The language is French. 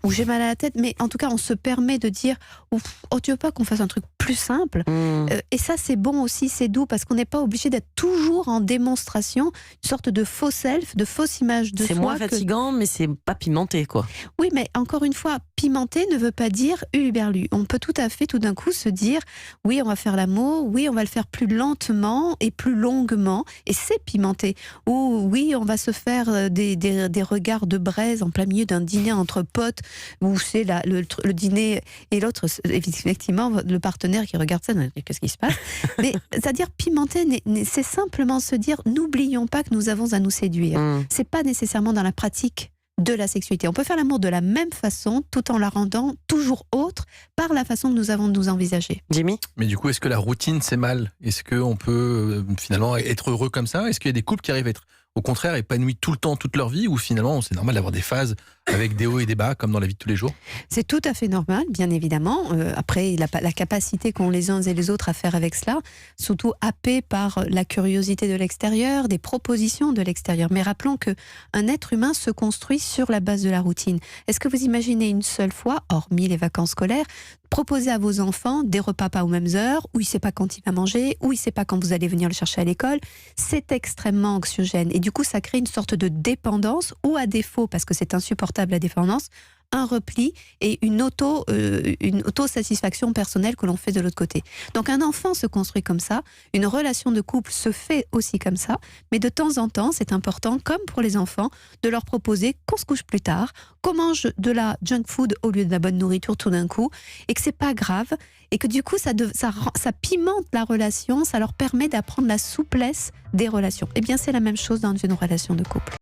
ou j'ai mal à la tête, mais en tout cas on se permet de dire oh tu veux pas qu'on fasse un truc plus simple. Et ça c'est bon aussi, c'est doux parce qu'on n'est pas obligé d'être toujours en démonstration, une sorte de faux self, de fausse image de soi. C'est moins fatigant, mais c'est pas pimenté, quoi. Oui, mais encore une fois, pimenter ne veut pas dire huluberlu. On peut tout à fait tout d'un coup se dire oui on va faire l'amour, oui on va le faire plus lentement et plus longuement, et c'est pimenté. Ou oui on va se faire des regards de braise en plein milieu d'un dîner entre potes, où c'est le dîner et l'autre, effectivement, le partenaire qui regarde ça, qu'est-ce qui se passe? Mais c'est-à-dire pimenter, c'est simplement se dire, n'oublions pas que nous avons à nous séduire. C'est pas nécessairement dans la pratique de la sexualité. On peut faire l'amour de la même façon, tout en la rendant toujours autre, par la façon que nous avons de nous envisager. Jimmy ? Mais du coup, est-ce que la routine, c'est mal? Est-ce qu'on peut finalement être heureux comme ça? Est-ce qu'il y a des couples qui arrivent à être, au contraire, épanouis tout le temps, toute leur vie, ou finalement, c'est normal d'avoir des phases avec des hauts et des bas, comme dans la vie de tous les jours? C'est tout à fait normal, bien évidemment. Après, la capacité qu'ont les uns et les autres à faire avec cela, surtout happé par la curiosité de l'extérieur, des propositions de l'extérieur. Mais rappelons qu'un être humain se construit sur la base de la routine. Est-ce que vous imaginez une seule fois, hormis les vacances scolaires, proposer à vos enfants des repas pas aux mêmes heures, où il ne sait pas quand il va manger, où il ne sait pas quand vous allez venir le chercher à l'école? C'est extrêmement anxiogène. Et du coup, ça crée une sorte de dépendance, ou à défaut, parce que c'est insupportable la dépendance, un repli et une auto-satisfaction personnelle que l'on fait de l'autre côté. Donc un enfant se construit comme ça, une relation de couple se fait aussi comme ça, mais de temps en temps, c'est important, comme pour les enfants, de leur proposer qu'on se couche plus tard, qu'on mange de la junk food au lieu de la bonne nourriture tout d'un coup, et que c'est pas grave, et que du coup ça pimente la relation, ça leur permet d'apprendre la souplesse des relations. Eh bien c'est la même chose dans une relation de couple.